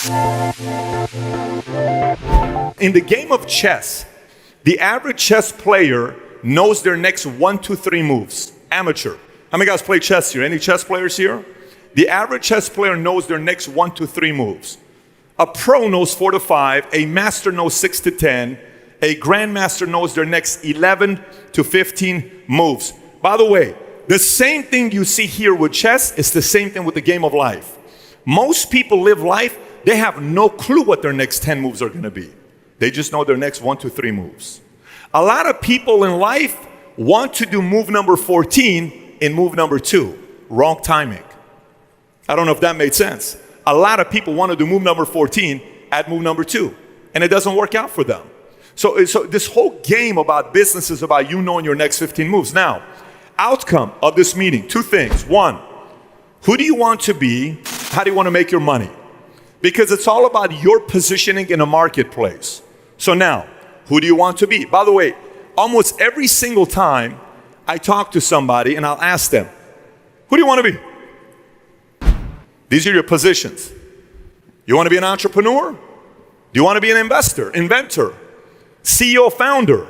In the game of chess, the average chess player knows their next 1, 2, 3 moves. Amateur. How many guys play chess here? Any chess players here? The average chess player knows their next 1, 2, 3 moves. A pro knows 4 to 5. A master knows 6 to 10. A grandmaster knows their next 11 to 15 moves. By the way, the same thing you see here with chess is the same thing with the game of life. Most people live life, they have no clue what their next 10 moves are going to be. They just know their next 1, 2, 3 moves. A lot of people in life want to do move number 14 in move number 2. Wrong timing. I don't know if that made sense. A lot of people want to do move number 14 at move number 2, and it doesn't work out for them. So this whole game about business is about you knowing your next 15 moves. Now, outcome of this meeting, 2 things. 1, who do you want to be? How do you want to make your money? Because it's all about your positioning in a marketplace. So now, who do you want to be? By the way, almost every single time I talk to somebody and I'll ask them, who do you want to be? These are your positions. You want to be an entrepreneur? Do you want to be an investor, inventor, CEO, founder?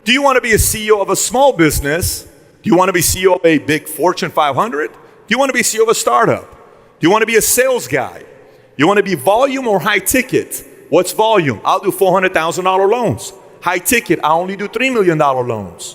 Do you want to be a CEO of a small business? Do you want to be CEO of a big Fortune 500? Do you want to be CEO of a startup? Do you want to be a sales guy? You want to be volume or high ticket? What's volume? I'll do $400,000 loans. High ticket, I only do $3 million loans.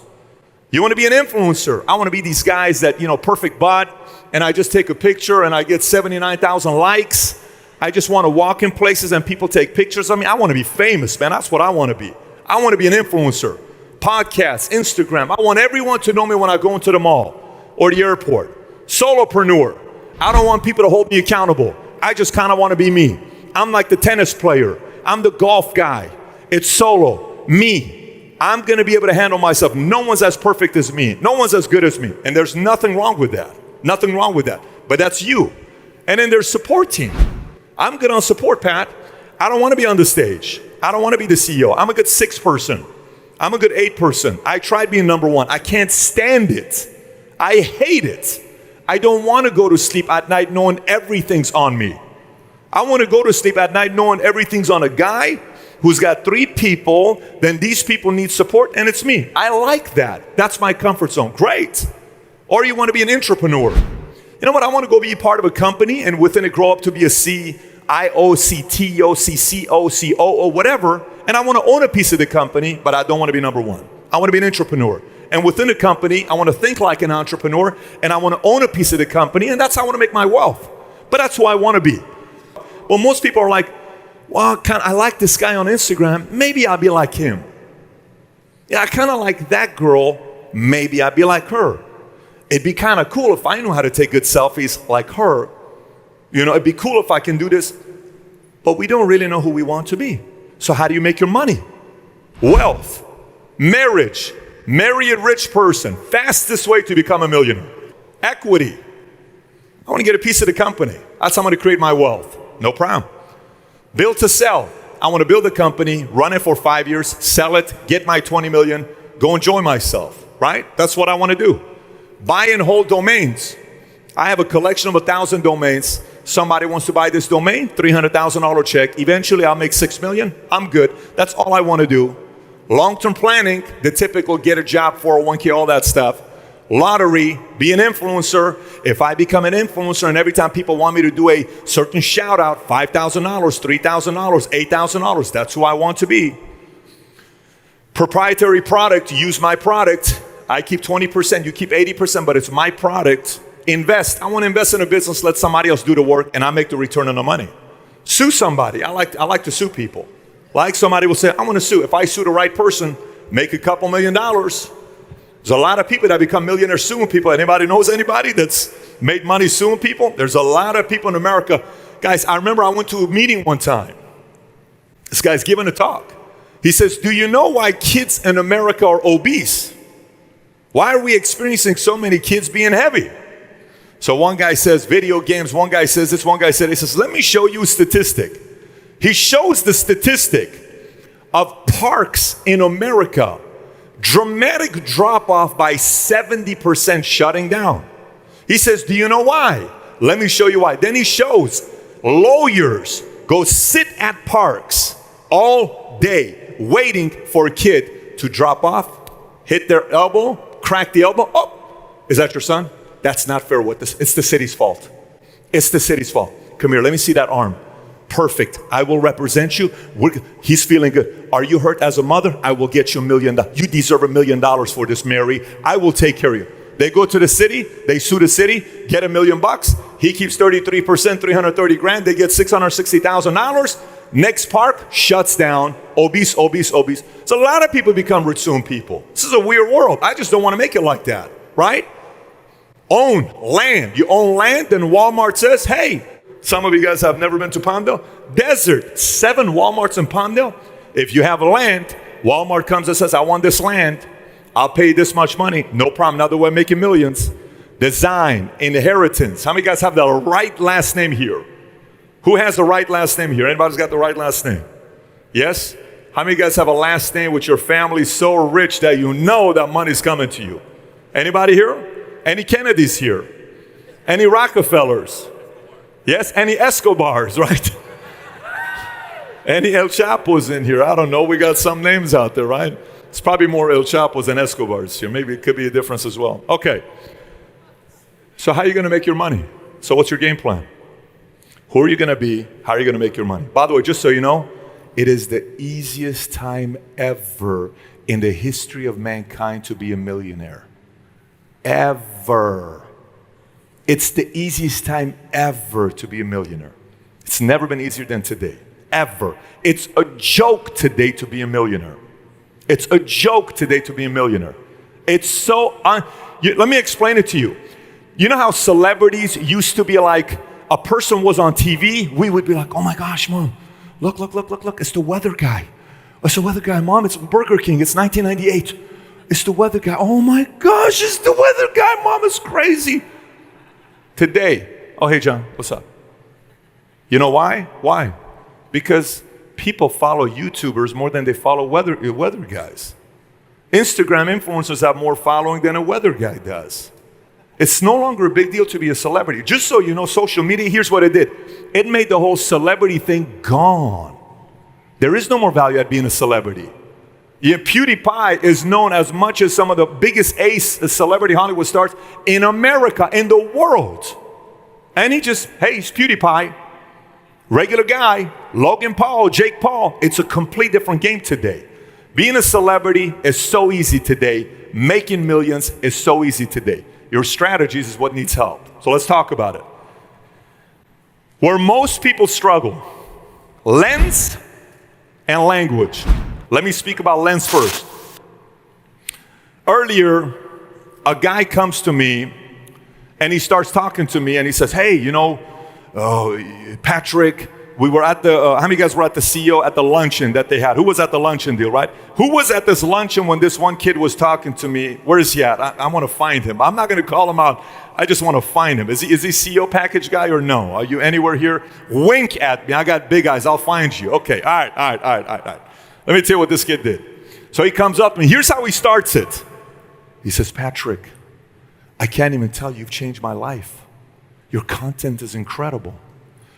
You want to be an influencer? I want to be these guys that, perfect butt, and I just take a picture and I get 79,000 likes. I just want to walk in places and people take pictures of me. I want to be famous, man. That's what I want to be. I want to be an influencer. Podcasts, Instagram. I want everyone to know me when I go into the mall or the airport. Solopreneur. I don't want people to hold me accountable. I just kind of want to be me. I'm like the tennis player. I'm the golf guy. It's solo. Me. I'm going to be able to handle myself. No one's as perfect as me. No one's as good as me. And there's nothing wrong with that. Nothing wrong with that. But that's you. And then there's support team. I'm good on support, Pat. I don't want to be on the stage. I don't want to be the CEO. I'm a good 6 person. I'm a good 8 person. I tried being number 1. I can't stand it. I hate it. I don't want to go to sleep at night knowing everything's on me. I want to go to sleep at night knowing everything's on a guy who's got 3 people, then these people need support, and it's me. I like that. That's my comfort zone. Great. Or you want to be an entrepreneur. You know what? I want to go be part of a company and within it grow up to be a CIO, CTO, CCO, COO, whatever, and I want to own a piece of the company, but I don't want to be number 1. I want to be an entrepreneur. And within the company, I want to think like an entrepreneur, and I want to own a piece of the company, and that's how I want to make my wealth. But that's who I want to be. Well, most people are like, well, I like this guy on Instagram. Maybe I'll be like him. Yeah, I kind of like that girl. Maybe I'll be like her. It'd be kind of cool if I knew how to take good selfies like her. It'd be cool if I can do this. But we don't really know who we want to be. So how do you make your money? Wealth, marriage, marry a rich person. Fastest way to become a millionaire. Equity. I want to get a piece of the company. That's how I'm going to create my wealth. No problem. Build to sell. I want to build a company, run it for 5 years, sell it, get my 20 million, go enjoy myself, right? That's what I want to do. Buy and hold domains. I have a collection of 1,000 domains. Somebody wants to buy this domain, $300,000 check. Eventually I'll make 6 million. I'm good. That's all I want to do. Long-term planning, the typical get a job, 401k, all that stuff. Lottery, be an influencer. If I become an influencer and every time people want me to do a certain shout out, $5,000, $3,000, $8,000, that's who I want to be. Proprietary product, use my product. I keep 20%, you keep 80%, but it's my product. Invest. I want to invest in a business, let somebody else do the work, and I make the return on the money. Sue somebody. I like to sue people. Like somebody will say, I want to sue. If I sue the right person, make a couple $1 million. There's a lot of people that become millionaires suing people. Anybody knows anybody that's made money suing people? There's a lot of people in America. Guys, I remember I went to a meeting one time. This guy's giving a talk. He says, do you know why kids in America are obese? Why are we experiencing so many kids being heavy? So one guy says video games, one guy says this, one guy said, he says, let me show you a statistic. He shows the statistic of parks in America. Dramatic drop off by 70% shutting down. He says, do you know why? Let me show you why. Then he shows lawyers go sit at parks all day waiting for a kid to drop off, hit their elbow, crack the elbow. Oh, is that your son? That's not fair. It's the city's fault. It's the city's fault. Come here, let me see that arm. Perfect. I will represent you. He's feeling good. Are you hurt as a mother? I will get you $1 million. You deserve $1 million for this, Mary. I will take care of you. They go to the city, they sue the city, get $1 million. He keeps 33%, 330 grand. They get $660,000. Next park shuts down. Obese. So a lot of people become rich soon people. This is a weird world. I just don't want to make it like that, right? Own land. You own land, then Walmart says, hey, some of you guys have never been to Palmdale. Desert, 7 Walmarts in Palmdale. If you have land, Walmart comes and says, I want this land. I'll pay this much money. No problem. Now we're making millions. Design, inheritance. How many guys have the right last name here? Who has the right last name here? Anybody's got the right last name? Yes? How many guys have a last name with your family so rich that you know that money's coming to you? Anybody here? Any Kennedys here? Any Rockefellers? Yes? Any Escobars, right? Any El Chapos in here? I don't know. We got some names out there, right? It's probably more El Chapos than Escobars here. Maybe it could be a difference as well. Okay. So how are you going to make your money? So what's your game plan? Who are you going to be? How are you going to make your money? By the way, just so you know, it is the easiest time ever in the history of mankind to be a millionaire. Ever. It's the easiest time ever to be a millionaire. It's never been easier than today. Ever. It's a joke today to be a millionaire. It's a joke today to be a millionaire. It's so, let me explain it to you. You know how celebrities used to be like, a person was on TV, we would be like, oh my gosh, Mom, look, it's the weather guy. It's the weather guy, Mom, it's Burger King, it's 1998. It's the weather guy. Oh my gosh, it's the weather guy, Mom, it's crazy. Today, oh hey John, what's up? You know why? Why? Because people follow YouTubers more than they follow weather guys. Instagram influencers have more following than a weather guy does. It's no longer a big deal to be a celebrity. Just so you know, social media, here's what it did. It made the whole celebrity thing gone. There is no more value at being a celebrity. Yeah, PewDiePie is known as much as some of the biggest celebrity Hollywood stars in America, in the world. And he's PewDiePie. Regular guy, Logan Paul, Jake Paul. It's a complete different game today. Being a celebrity is so easy today. Making millions is so easy today. Your strategies is what needs help. So let's talk about it. Where most people struggle, lens and language. Let me speak about lens first. Earlier, a guy comes to me and he starts talking to me and he says, hey, you know, Patrick, we were at the, how many guys were at the CEO at the luncheon that they had? Who was at the luncheon deal, right? Who was at this luncheon when this one kid was talking to me? Where is he at? I want to find him. I'm not going to call him out. I just want to find him. Is he CEO package guy or no? Are you anywhere here? Wink at me. I got big eyes. I'll find you. Okay. All right. Let me tell you what this kid did. So he comes up to me. Here's how he starts it. He says, Patrick, I can't even tell you, you've changed my life. Your content is incredible.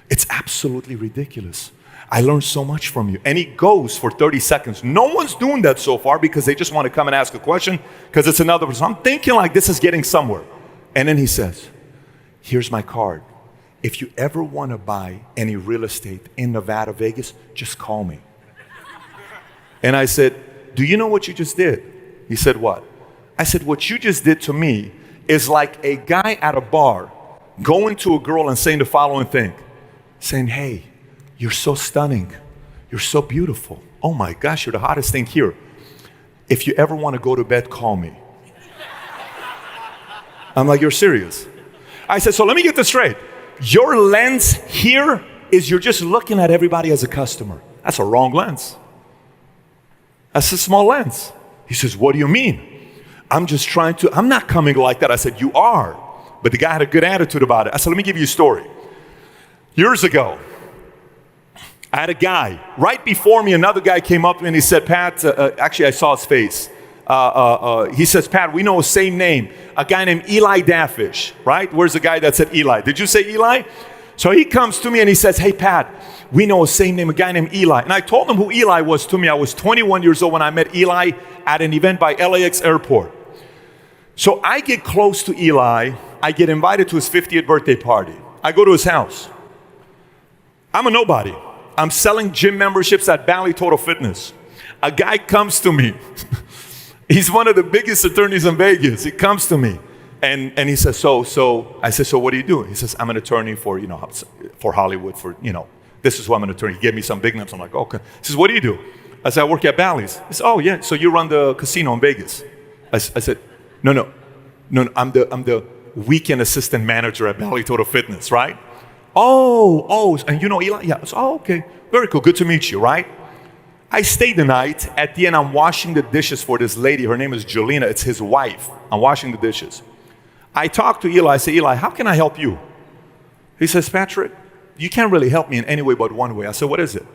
It's absolutely ridiculous. I learned so much from you. And he goes for 30 seconds. No one's doing that so far because they just want to come and ask a question because it's another person. I'm thinking like this is getting somewhere. And then he says, here's my card. If you ever want to buy any real estate in Nevada, Vegas, just call me. And I said, do you know what you just did? He said, what? I said, what you just did to me is like a guy at a bar going to a girl and saying the following thing. Saying, hey, you're so stunning. You're so beautiful. Oh my gosh, you're the hottest thing here. If you ever want to go to bed, call me. I'm like, you're serious? I said, so let me get this straight. Your lens here is you're just looking at everybody as a customer. That's a wrong lens. That's a small lens. He says, what do you mean? I'm not coming like that. I said, you are. But the guy had a good attitude about it. I said, let me give you a story. Years ago, I had a guy, right before me, another guy came up to me and he said, Pat, actually I saw his face. He says, Pat, we know the same name. A guy named Eli Dafish, right? Where's the guy that said Eli? Did you say Eli? So he comes to me and he says, hey, Pat, we know a same name, a guy named Eli. And I told him who Eli was to me. I was 21 years old when I met Eli at an event by LAX airport. So I get close to Eli. I get invited to his 50th birthday party. I go to his house. I'm a nobody. I'm selling gym memberships at Bally Total Fitness. A guy comes to me. He's one of the biggest attorneys in Vegas. He comes to me. And he says, so I said, so what do you do? He says, I'm an attorney for Hollywood, this is who I'm an attorney. He gave me some big names. I'm like, okay. He says, what do you do? I said, I work at Bally's. He said, oh yeah, so you run the casino in Vegas. I said, no, I'm the weekend assistant manager at Bally Total Fitness, right? Oh, and you know Eli? Yeah. I said, oh, okay, very cool, good to meet you, right? I stayed the night. At the end, I'm washing the dishes for this lady. Her name is Jelena. It's his wife. I'm washing the dishes. I talked to Eli. I say, Eli, how can I help you? He says, Patrick, you can't really help me in any way but one way. I said, what is it?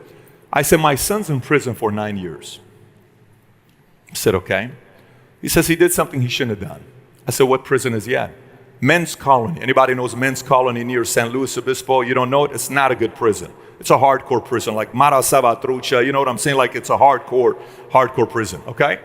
I said, my son's in prison for 9 years. I said, okay. He says he did something he shouldn't have done. I said, what prison is he at? Men's Colony. Anybody knows Men's Colony near San Luis Obispo? You don't know it? It's not a good prison. It's a hardcore prison, like Mara Salvatrucha. You know what I'm saying? Like it's a hardcore prison, okay?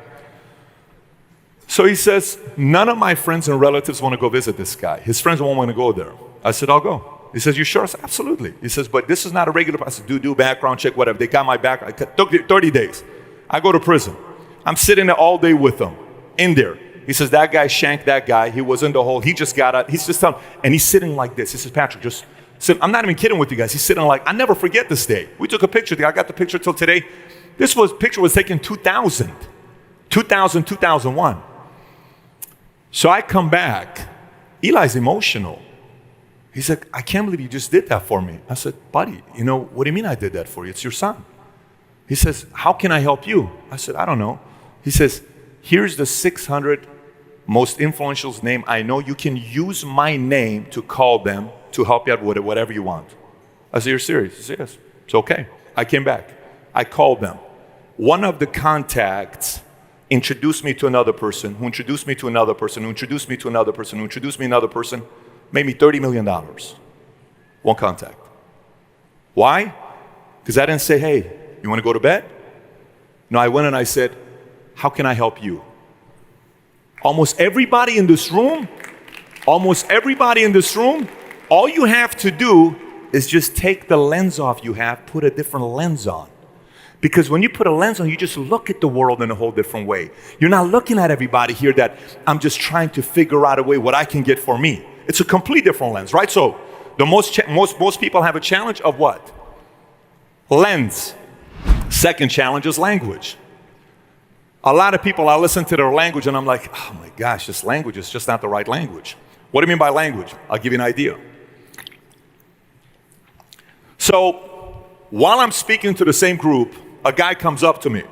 So he says, none of my friends and relatives want to go visit this guy. His friends won't want to go there. I said, I'll go. He says, you sure? I said, absolutely. He says, but this is not a regular, I said, do background check, whatever. They got my background. It took 30 days. I go to prison. I'm sitting there all day with them, in there. He says, that guy shanked that guy. He was in the hole. He just got out. He's just telling, and he's sitting like this. He says, Patrick, just sit. I'm not even kidding with you guys. He's sitting like, I never forget this day. We took a picture. I got the picture till today. Picture was taken 2001. So I come back. Eli's emotional. He's like, I can't believe you just did that for me. I said, buddy, what do you mean I did that for you? It's your son. He says, how can I help you? I said, I don't know. He says, here's the 600 most influential name I know. You can use my name to call them to help you out with it, whatever you want. I said, you're serious? He said, yes. It's okay. I came back. I called them. One of the contacts introduced me to another person, who introduced me to another person, who introduced me to another person, who introduced me to another person, made me $30 million. One contact. Why? Because I didn't say, hey, you want to go to bed? No, I went and I said, how can I help you? Almost everybody in this room, all you have to do is just take the lens off you have, put a different lens on. Because when you put a lens on, you just look at the world in a whole different way. You're not looking at everybody here that I'm just trying to figure out a way what I can get for me. It's a complete different lens, right? So the most people have a challenge of what? Lens. Second challenge is language. A lot of people, I listen to their language and I'm like, oh my gosh, this language is just not the right language. What do you mean by language? I'll give you an idea. So while I'm speaking to the same group, a guy comes up to me.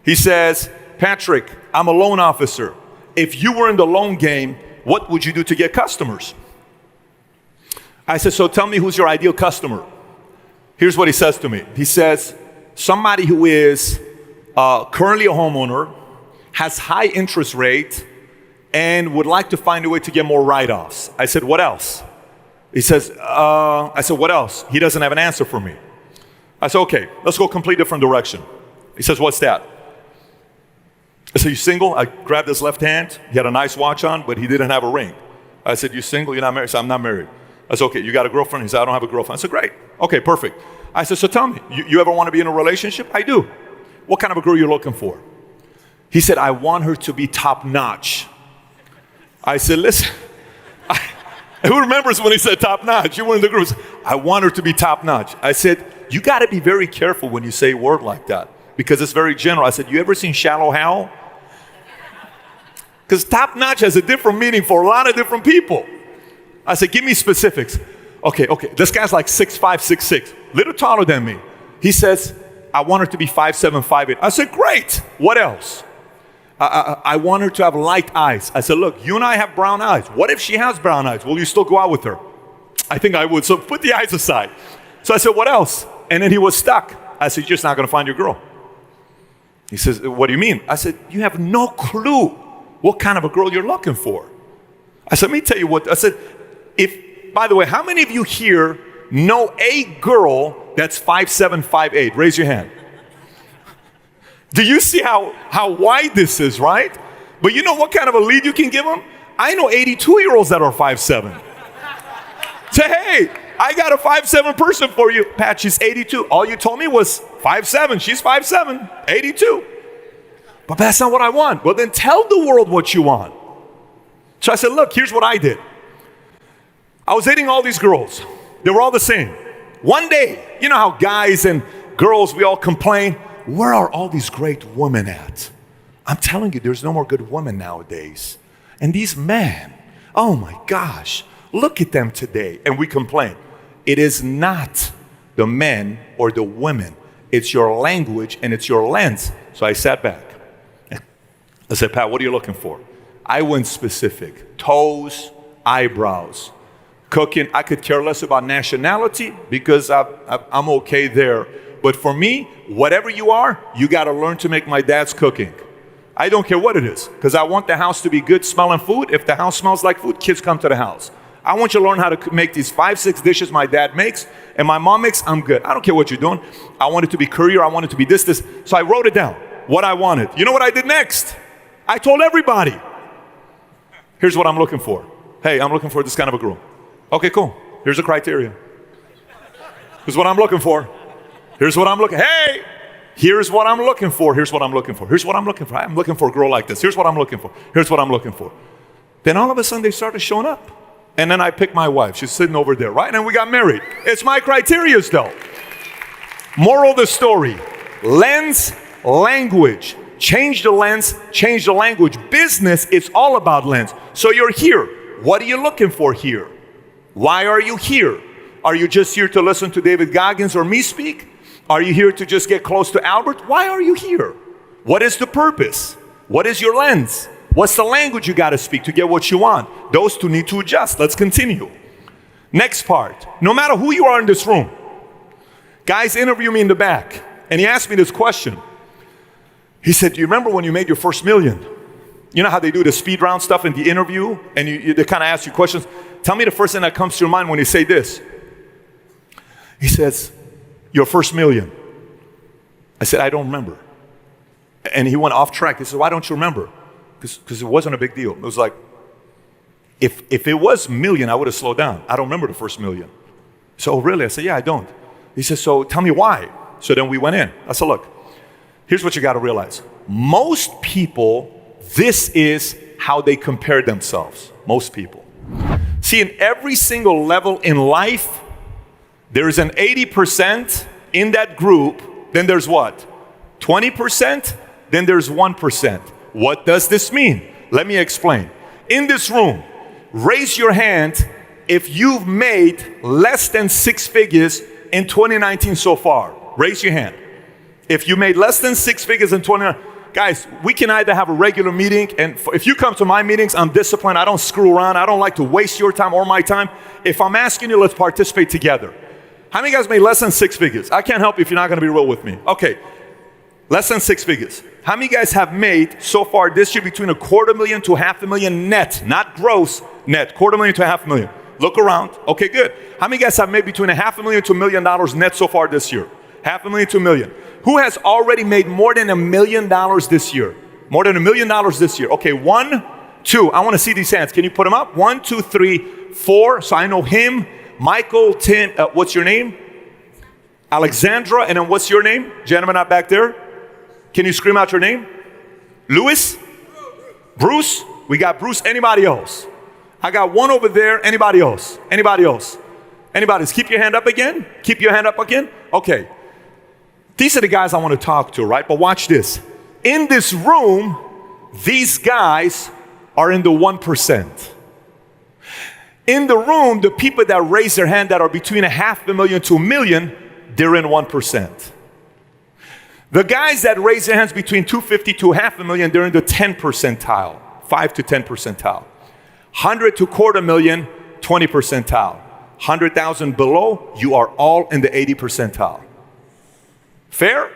He says, Patrick, I'm a loan officer. If you were in the loan game, what would you do to get customers? I said, so tell me who's your ideal customer. Here's what he says to me. He says, somebody who is currently a homeowner, has high interest rate, and would like to find a way to get more write-offs. I said, what else? He says, I said, what else? He doesn't have an answer for me. I said, okay, let's go a complete different direction. He says, what's that? I said, you single? I grabbed his left hand. He had a nice watch on, but he didn't have a ring. I said, you single? You're not married? He said, I'm not married. I said, okay, you got a girlfriend? He said, I don't have a girlfriend. I said, great. Okay, perfect. I said, so tell me, you ever want to be in a relationship? I do. What kind of a girl you're looking for? He said, I want her to be top-notch. I said, listen, who remembers when he said top-notch? You were in the groups. I want her to be top-notch. I said, you got to be very careful when you say a word like that because it's very general. I said, you ever seen Shallow Hal? Because top-notch has a different meaning for a lot of different people. I said, give me specifics. Okay, this guy's like 6'5", 6'6", little taller than me. He says, I want her to be 5'7", 5'8". I said, great. What else? I want her to have light eyes. I said, look, you and I have brown eyes. What if she has brown eyes? Will you still go out with her? I think I would. So put the eyes aside. So I said, what else? And then he was stuck. I said, you're just not going to find your girl. He says, what do you mean? I said, you have no clue what kind of a girl you're looking for. I said, let me tell you what. I said, by the way, how many of you here know a girl that's 5'7", 5'8"? Raise your hand. Do you see how wide this is, right? But you know what kind of a lead you can give them? I know 82-year-olds that are 5'7". Say, hey, I got a 5'7" person for you. Pat, she's 82. All you told me was 5'7". She's 5'7", 82. But that's not what I want. Well, then tell the world what you want. So I said, look, here's what I did. I was dating all these girls. They were all the same. One day, you know how guys and girls, we all complain, where are all these great women at? I'm telling you, there's no more good women nowadays. And these men, oh my gosh, look at them today. And we complain. It is not the men or the women. It's your language and it's your lens. So I sat back. I said, Pat, what are you looking for? I went specific. Toes, eyebrows, cooking. I could care less about nationality because I'm okay there. But for me, whatever you are, you got to learn to make my dad's cooking. I don't care what it is because I want the house to be good smelling food. If the house smells like food, kids come to the house. I want you to learn how to make these 5, 6 dishes my dad makes and my mom makes. I'm good. I don't care what you're doing. I want it to be career. I want it to be this. So I wrote it down, what I wanted. You know what I did next? I told everybody, here's what I'm looking for. Hey, I'm looking for this kind of a girl. Okay, cool. Here's the criteria. Here's what I'm looking for. Here's what I'm looking. Hey, here's what I'm looking for. Here's what I'm looking for. Here's what I'm looking for. I'm looking for a girl like this. Here's what I'm looking for. Here's what I'm looking for. Then all of a sudden they started showing up. And then I picked my wife. She's sitting over there, right? And we got married. It's my criteria though. Moral of the story. Lens, language. Change the lens, change the language. Business, it's all about lens. So you're here. What are you looking for here? Why are you here? Are you just here to listen to David Goggins or me speak? Are you here to just get close to Albert? Why are you here? What is the purpose? What is your lens? What's the language you got to speak to get what you want? Those two need to adjust. Let's continue. Next part. No matter who you are in this room, guys interview me in the back, and he asked me this question. He said, do you remember when you made your first million? You know how they do the speed round stuff in the interview and they kind of ask you questions? Tell me the first thing that comes to your mind when you say this. He says, your first million. I said, I don't remember. And he went off track. He said, why don't you remember? Because it wasn't a big deal. It was like, if it was million, I would have slowed down. I don't remember the first million. So, oh, really? I said, yeah, I don't. He said, so tell me why. So then we went in. I said, look. Here's what you got to realize. Most people, this is how they compare themselves. Most people. See, in every single level in life, there is an 80% in that group. Then there's what? 20%. Then there's 1%. What does this mean? Let me explain. In this room, raise your hand if you've made less than 6 figures in 2019 so far. Raise your hand. If you made less than 6 figures in 2019, guys, we can either have a regular meeting, and if you come to my meetings, I'm disciplined. I don't screw around. I don't like to waste your time or my time. If I'm asking you, let's participate together. How many guys made less than 6 figures? I can't help you if you're not going to be real with me. Okay, less than 6 figures. How many guys have made so far this year between $250,000 to $500,000 net, not gross, net, $250,000 to $500,000? Look around. Okay, good. How many guys have made between $500,000 to $1 million net so far this year? $500,000 to $1 million. Who has already made more than $1 million this year? More than $1 million this year. Okay, 1, 2. I want to see these hands. Can you put them up? 1, 2, 3, 4. So I know him, Michael, Tim. What's your name? Alexandra. And then what's your name? Gentleman out back there. Can you scream out your name? Louis? Bruce? We got Bruce. Anybody else? I got one over there. Anybody else? Anybody else? Anybody else? Keep your hand up again. Keep your hand up again. Okay. These are the guys I want to talk to, right? But watch this. In this room, these guys are in the 1%. In the room, the people that raise their hand that are between $500,000 to $1 million, they're in 1%. The guys that raise their hands between $250,000 to $500,000, they're in the 10 percentile, 5 to 10 percentile. 100 to $250,000, 20 percentile. 100,000 below, you are all in the 80 percentile. Fair?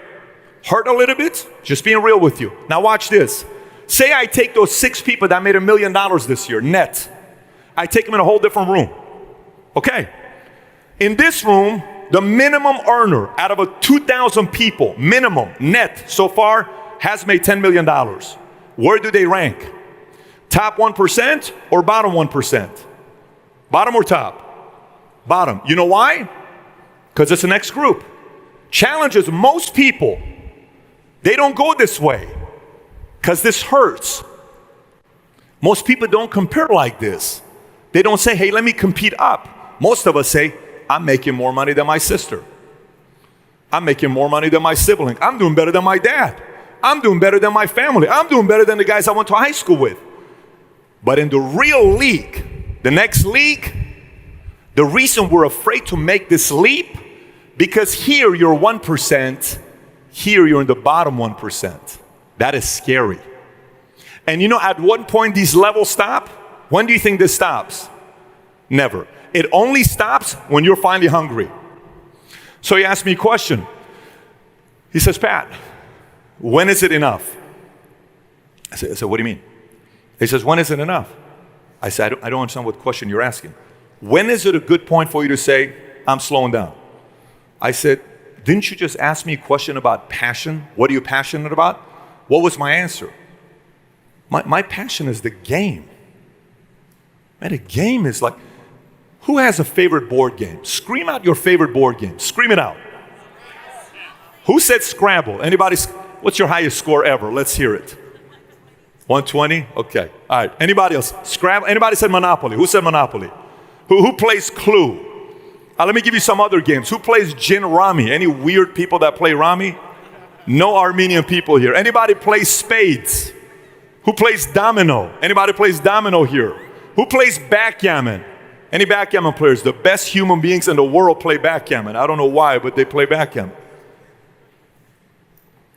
Hurt a little bit? Just being real with you. Now watch this. Say I take those 6 people that made $1 million this year, net. I take them in a whole different room. Okay. In this room, the minimum earner out of a 2,000 people, minimum net so far, has made $10 million. Where do they rank? Top 1% or bottom 1%? Bottom or top? Bottom. You know why? Because it's the next group. Challenge is most people, they don't go this way because this hurts. Most people don't compare like this. They don't say, hey, let me compete up. Most of us say, I'm making more money than my sister. I'm making more money than my sibling. I'm doing better than my dad. I'm doing better than my family. I'm doing better than the guys I went to high school with. But in the real league, the next league, the reason we're afraid to make this leap, because here you're 1%, here you're in the bottom 1%. That is scary. And you know at what point these levels stop? When do you think this stops? Never. It only stops when you're finally hungry. So he asked me a question. He says, Pat, when is it enough? I said, what do you mean? He says, when is it enough? I said, I don't understand what question you're asking. When is it a good point for you to say, I'm slowing down? I said, didn't you just ask me a question about passion? What are you passionate about? What was my answer? My passion is the game. Man, a game is like, who has a favorite board game? Scream out your favorite board game. Scream it out. Who said Scrabble? Anybody? What's your highest score ever? Let's hear it. 120? Okay. All right. Anybody else? Scrabble? Anybody said Monopoly? Who said Monopoly? Who plays Clue? Let me give you some other games. Who plays Gin Rami? Any weird people that play Rami? No Armenian people here. Anybody plays spades? Who plays domino? Anybody plays domino here? Who plays backgammon? Any backgammon players? The best human beings in the world play backgammon. I don't know why, but they play backgammon.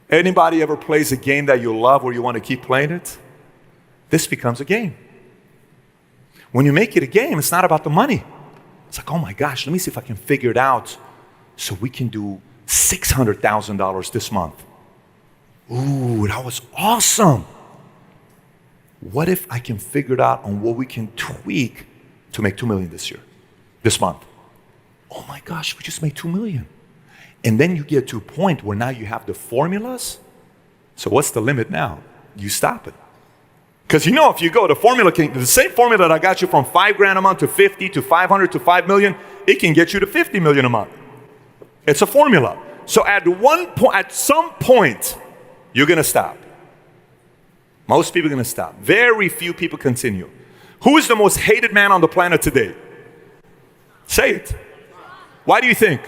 Anybody ever plays a game that you love where you want to keep playing it? This becomes a game. When you make it a game, it's not about the money. It's like, oh my gosh, let me see if I can figure it out so we can do $600,000 this month. Ooh, that was awesome. What if I can figure it out on what we can tweak to make $2 million this month? Oh my gosh, we just made $2 million. And then you get to a point where now you have the formulas. So what's the limit now? You stop it. Because you know if you go, the same formula that I got you from $5,000 a month to 50 to 500 to 5 million, it can get you to 50 million a month. It's a formula. So at some point, you're gonna stop. Most people are gonna stop. Very few people continue. Who is the most hated man on the planet today? Say it. Why do you think?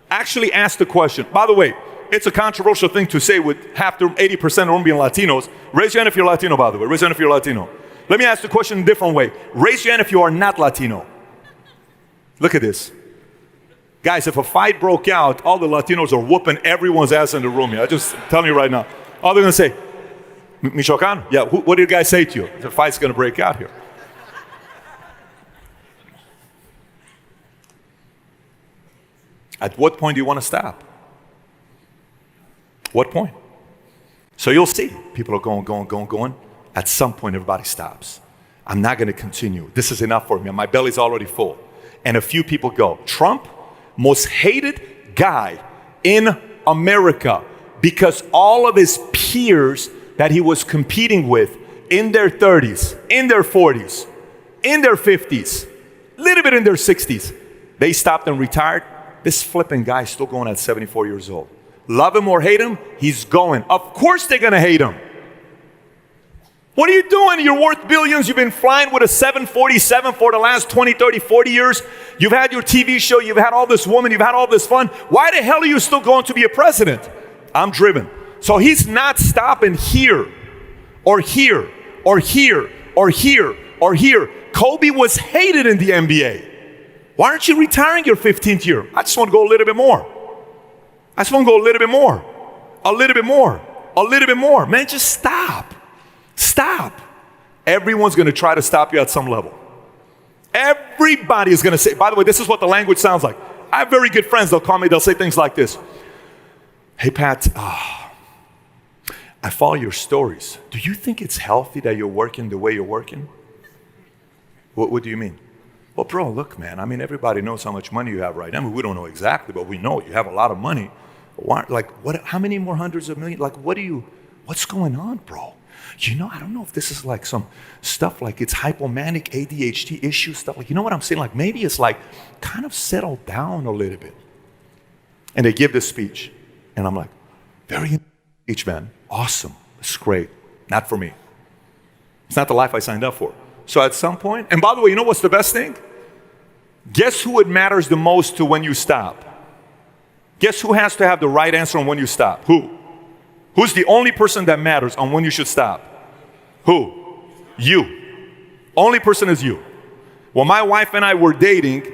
Actually ask the question. By the way, it's a controversial thing to say with 80% of the room being Latinos. Raise your hand if you're Latino, by the way. Raise your hand if you're Latino. Let me ask the question a different way. Raise your hand if you are not Latino. Look at this. Guys, if a fight broke out, all the Latinos are whooping everyone's ass in the room here. I just tell you right now. All they're gonna say, Michoacan? Yeah, what did the guy say to you? The fight's gonna break out here. At what point do you want to stop? What point? So you'll see people are going. At some point, everybody stops. I'm not going to continue. This is enough for me. My belly's already full. And a few people go. Trump, most hated guy in America because all of his peers that he was competing with in their 30s, in their 40s, in their 50s, a little bit in their 60s, they stopped and retired. This flipping guy is still going at 74 years old. Love him or hate him, he's going. Of course they're gonna hate him. What are you doing? You're worth billions. You've been flying with a 747 for the last 20, 30, 40 years. You've had your TV show. You've had all this woman. You've had all this fun. Why the hell are you still going to be a president? I'm driven. So he's not stopping here or here or here or here or here. Kobe was hated in the NBA. Why aren't you retiring your 15th year? I just want to go a little bit more. I just want to go a little bit more. A little bit more. A little bit more. Man, just stop. Stop. Everyone's going to try to stop you at some level. Everybody is going to say, by the way, this is what the language sounds like. I have very good friends. They'll call me. They'll say things like this. Hey, Pat, I follow your stories. Do you think it's healthy that you're working the way you're working? What do you mean? Well, bro, look, man, I mean, everybody knows how much money you have right now. I mean, we don't know exactly, but we know you have a lot of money. Why, like, what? How many more hundreds of millions? Like, what's going on, bro? I don't know if this is like some stuff like it's hypomanic ADHD issue stuff. Like, you know what I'm saying? Like, maybe it's like kind of settle down a little bit. And they give this speech. And I'm like, very speech, man. Awesome. It's great. Not for me. It's not the life I signed up for. So at some point, and by the way, you know what's the best thing? Guess who it matters the most to when you stop? Guess who has to have the right answer on when you stop? Who? Who's the only person that matters on when you should stop? Who? You. Only person is you. When my wife and I were dating,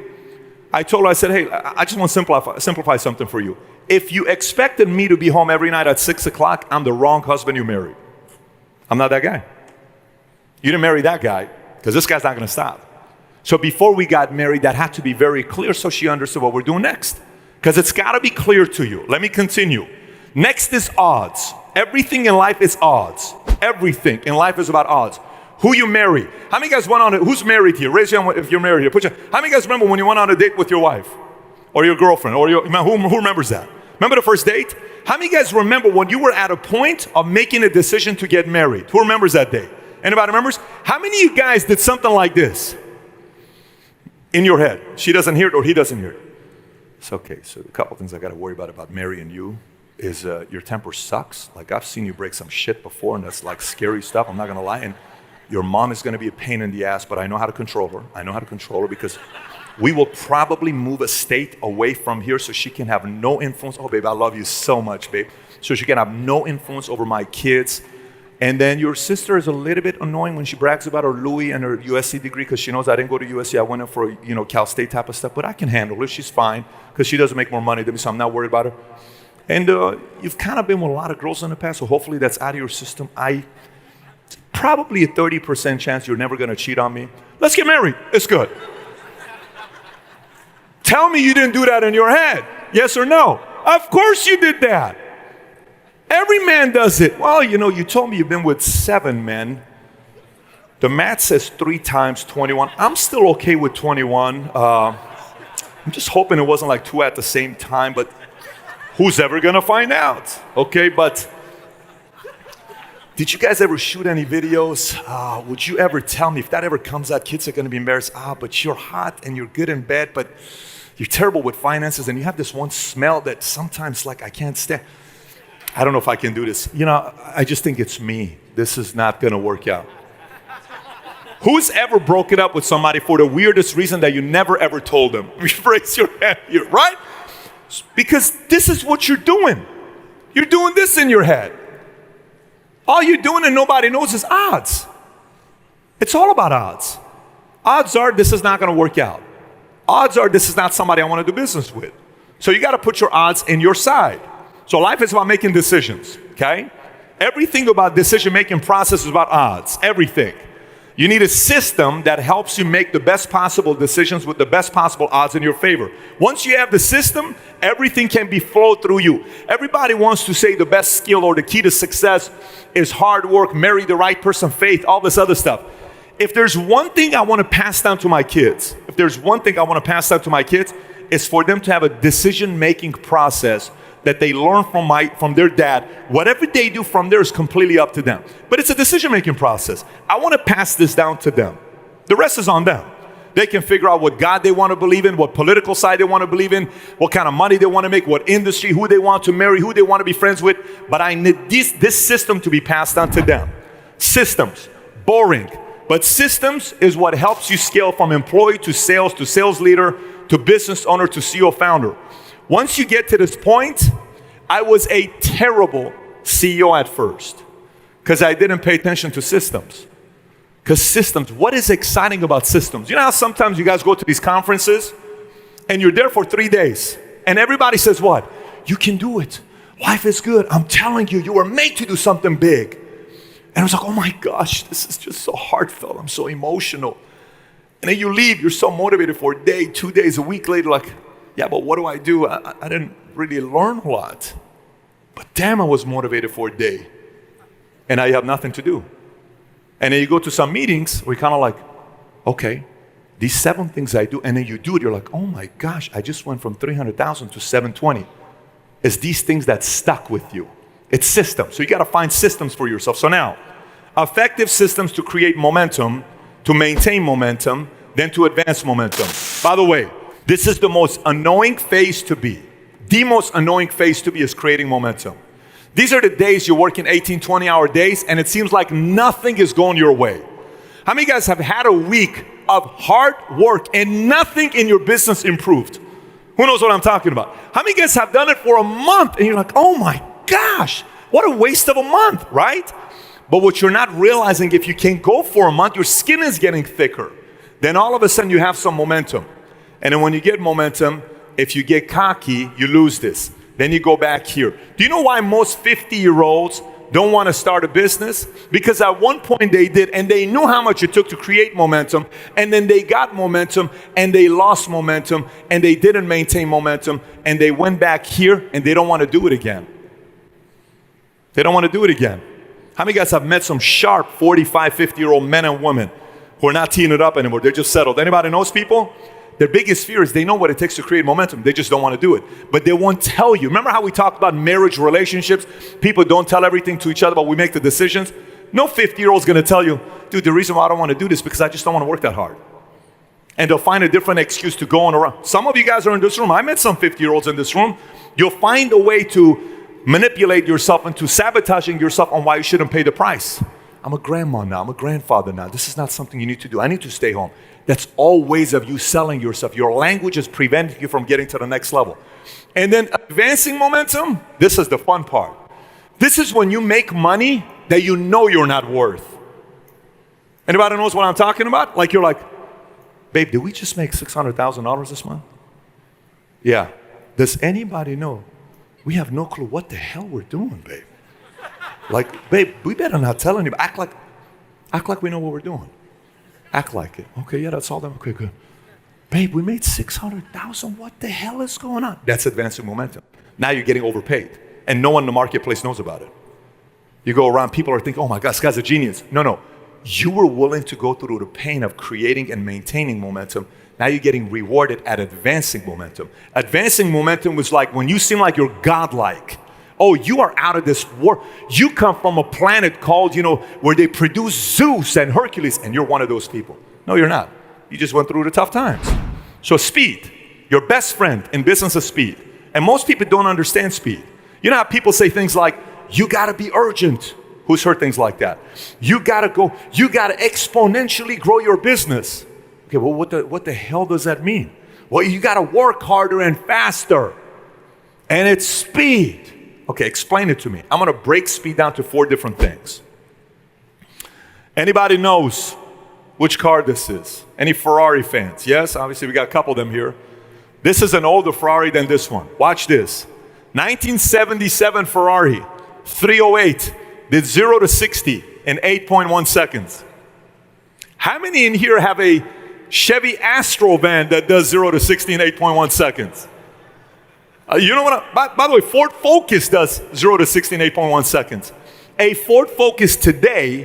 I told her, I said, hey, I just want to simplify something for you. If you expected me to be home every night at 6 o'clock, I'm the wrong husband you married. I'm not that guy. You didn't marry that guy because this guy's not going to stop. So before we got married, that had to be very clear so she understood what we're doing next. Because it's got to be clear to you. Let me continue. Next is odds. Everything in life is odds. Everything in life is about odds. Who you marry. How many guys went on who's married here? Raise your hand if you're married here. How many guys remember when you went on a date with your wife? Or your girlfriend? Or who remembers that? Remember the first date? How many guys remember when you were at a point of making a decision to get married? Who remembers that day? Anybody remembers? How many of you guys did something like this? In your head. She doesn't hear it or he doesn't hear it. It's okay. So a couple things I got to worry about marrying you is your temper sucks. Like I've seen you break some shit before and that's like scary stuff. I'm not going to lie. And your mom is going to be a pain in the ass, but I know how to control her. I know how to control her because we will probably move a state away from here so she can have no influence. Oh, babe, I love you so much, babe. So she can have no influence over my kids. And then your sister is a little bit annoying when she brags about her Louis and her USC degree because she knows I didn't go to USC. I went in for, Cal State type of stuff. But I can handle her. She's fine because she doesn't make more money than me, so I'm not worried about her. And you've kind of been with a lot of girls in the past, so hopefully that's out of your system. Probably a 30% chance you're never going to cheat on me. Let's get married. It's good. Tell me you didn't do that in your head. Yes or no? Of course you did that. Every man does it. Well, you told me you've been with 7 men. The math says 3 times 21. I'm still okay with 21. I'm just hoping it wasn't like 2 at the same time, but who's ever gonna find out? Okay, but did you guys ever shoot any videos? Would you ever tell me if that ever comes out, kids are gonna be embarrassed. But you're hot and you're good in bed, but you're terrible with finances and you have this one smell that sometimes like I can't stand. I don't know if I can do this. I just think it's me. This is not gonna work out. Who's ever broken up with somebody for the weirdest reason that you never ever told them? Raise your hand here, right? Because this is what you're doing. You're doing this in your head. All you're doing and nobody knows is odds. It's all about odds. Odds are this is not gonna work out. Odds are this is not somebody I wanna do business with. So you gotta put your odds in your side. So life is about making decisions, okay? Everything about decision-making process is about odds, everything. You need a system that helps you make the best possible decisions with the best possible odds in your favor. Once you have the system, everything can be flowed through you. Everybody wants to say the best skill or the key to success is hard work, marry the right person, faith, all this other stuff. If there's one thing I want to pass down to my kids, it's for them to have a decision-making process that they learn from their dad. Whatever they do from there is completely up to them. But it's a decision-making process. I want to pass this down to them. The rest is on them. They can figure out what God they want to believe in, what political side they want to believe in, what kind of money they want to make, what industry, who they want to marry, who they want to be friends with. But I need this system to be passed on to them. Systems, boring. But systems is what helps you scale from employee to sales leader, to business owner, to CEO founder. Once you get to this point, I was a terrible CEO at first because I didn't pay attention to systems. Because systems, what is exciting about systems? You know how sometimes you guys go to these conferences and you're there for 3 days and everybody says what? You can do it. Life is good. I'm telling you, you were made to do something big. And I was like, oh my gosh, this is just so heartfelt. I'm so emotional. And then you leave, you're so motivated for a day, 2 days, a week later, like, yeah, but what do? I didn't really learn a lot. But damn, I was motivated for a day. And I have nothing to do. And then you go to some meetings where you're kind of like, okay, These 7 things I do, and then you do it, you're like, oh my gosh, I just went from 300,000 to 720. It's these things that stuck with you. It's systems. So you got to find systems for yourself. So now, effective systems to create momentum, to maintain momentum, then to advance momentum. By the way, this is the most annoying phase to be. The most annoying phase to be is creating momentum. These are the days you're working 18, 20-hour days, and it seems like nothing is going your way. How many of you guys have had a week of hard work and nothing in your business improved? Who knows what I'm talking about? How many of you guys have done it for a month and you're like, oh my gosh, what a waste of a month, right? But what you're not realizing, if you can't go for a month, your skin is getting thicker. Then all of a sudden you have some momentum. And then when you get momentum, if you get cocky, you lose this. Then you go back here. Do you know why most 50-year-olds don't want to start a business? Because at one point they did, and they knew how much it took to create momentum, and then they got momentum, and they lost momentum, and they didn't maintain momentum, and they went back here, and they don't want to do it again. They don't want to do it again. How many of you guys have met some sharp 45, 50-year-old men and women who are not teeing it up anymore? They're just settled. Anybody knows people? Their biggest fear is they know what it takes to create momentum. They just don't want to do it. But they won't tell you. Remember how we talked about marriage relationships? People don't tell everything to each other, but we make the decisions. No 50-year-old's going to tell you, dude, the reason why I don't want to do this is because I just don't want to work that hard. And they'll find a different excuse to go on around. Some of you guys are in this room. I met some 50-year-olds in this room. You'll find a way to manipulate yourself into sabotaging yourself on why you shouldn't pay the price. I'm a grandma now. I'm a grandfather now. This is not something you need to do. I need to stay home. That's all ways of you selling yourself. Your language is preventing you from getting to the next level. And then advancing momentum, this is the fun part. This is when you make money that you know you're not worth. Anybody knows what I'm talking about? Like you're like, babe, did we just make $600,000 this month? Yeah. Does anybody know? We have no clue what the hell we're doing, babe. Like, babe, we better not tell anybody. Act like we know what we're doing. Act like it. Okay, yeah, that's all. Okay, good. Babe, we made $600,000. What the hell is going on? That's advancing momentum. Now you're getting overpaid, and no one in the marketplace knows about it. You go around, people are thinking, oh my God, this guy's a genius. No. You were willing to go through the pain of creating and maintaining momentum. Now you're getting rewarded at advancing momentum. Advancing momentum was like when you seem like you're godlike. Oh, you are out of this world. You come from a planet called, where they produce Zeus and Hercules, and you're one of those people. No, you're not. You just went through the tough times. So speed, your best friend in business is speed. And most people don't understand speed. You know how people say things like, you gotta be urgent. Who's heard things like that? You gotta exponentially grow your business. Okay, well, what the hell does that mean? Well, you gotta work harder and faster. And it's speed. Okay, explain it to me. I'm going to break speed down to 4 different things. Anybody knows which car this is? Any Ferrari fans? Yes, obviously we got a couple of them here. This is an older Ferrari than this one. Watch this. 1977 Ferrari, 308, did 0 to 60 in 8.1 seconds. How many in here have a Chevy Astro van that does 0 to 60 in 8.1 seconds? You know what? By the way, Ford Focus does 0 to 60 in 8.1 seconds. A Ford Focus today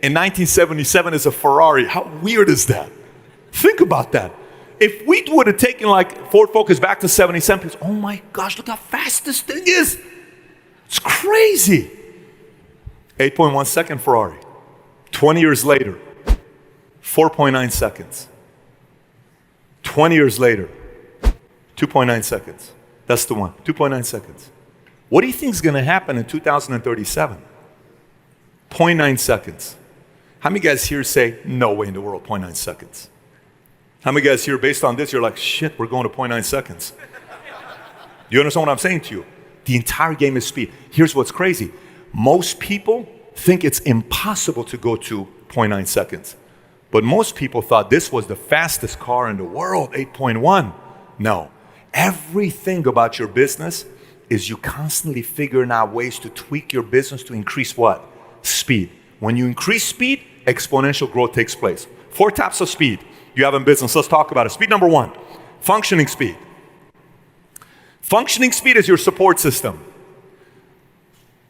in 1977 is a Ferrari. How weird is that? Think about that. If we would have taken like Ford Focus back to 77, people, oh my gosh, look how fast this thing is. It's crazy. 8.1 second Ferrari. 20 years later, 4.9 seconds. 20 years later, 2.9 seconds. That's the one, 2.9 seconds. What do you think is going to happen in 2037? 0.9 seconds. How many guys here say, no way in the world, 0.9 seconds? How many guys here, based on this, you're like, shit, we're going to 0.9 seconds? You understand what I'm saying to you? The entire game is speed. Here's what's crazy. Most people think it's impossible to go to 0.9 seconds. But most people thought this was the fastest car in the world, 8.1. No. Everything about your business is you constantly figuring out ways to tweak your business to increase what? Speed. When you increase speed, exponential growth takes place. 4 types of speed you have in business. Let's talk about it. Speed number 1, functioning speed. Functioning speed is your support system.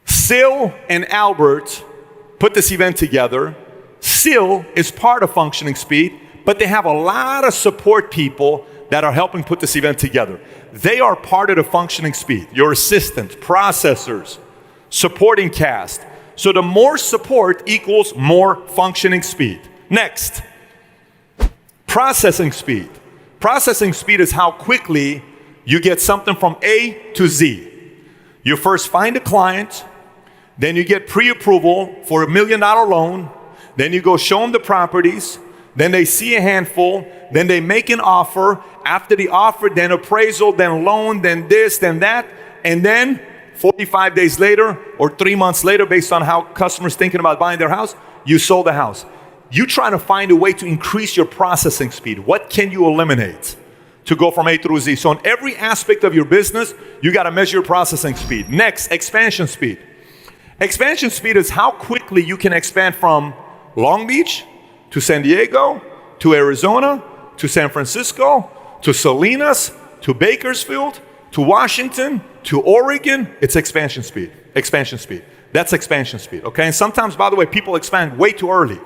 Sil and Albert put this event together. Sil is part of functioning speed, but they have a lot of support people that are helping put this event together. They are part of the functioning speed. Your assistants, processors, supporting cast. So the more support equals more functioning speed. Next, processing speed. Processing speed is how quickly you get something from A to Z. You first find a client, then you get pre-approval for $1 million loan, then you go show them the properties, then they see a handful, then they make an offer. After the offer, then appraisal, then loan, then this, then that, and then 45 days later or 3 months later, based on how customers thinking about buying their house, you sold the house. You try to find a way to increase your processing speed. What can you eliminate to go from A through Z? So in every aspect of your business, you got to measure your processing speed. Next, expansion speed. Expansion speed is how quickly you can expand from Long Beach to San Diego, to Arizona, to San Francisco, to Salinas, to Bakersfield, to Washington, to Oregon. It's expansion speed. Expansion speed. That's expansion speed, okay? And sometimes, by the way, people expand way too early,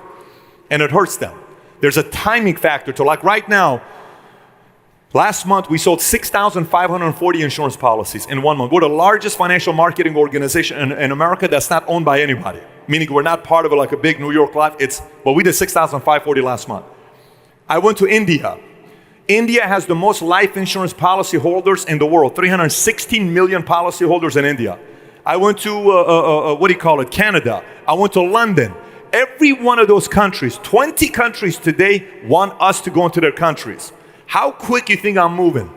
and it hurts them. There's a timing factor to, like right now, last month we sold 6,540 insurance policies in 1 month. We're the largest financial marketing organization in America that's not owned by anybody. Meaning we're not part of like a big New York Life. But we did 6,540 last month. I went to India. India has the most life insurance policy holders in the world. 316 million policy holders in India. I went to, Canada. I went to London. Every one of those countries, 20 countries today want us to go into their countries. How quick you think I'm moving?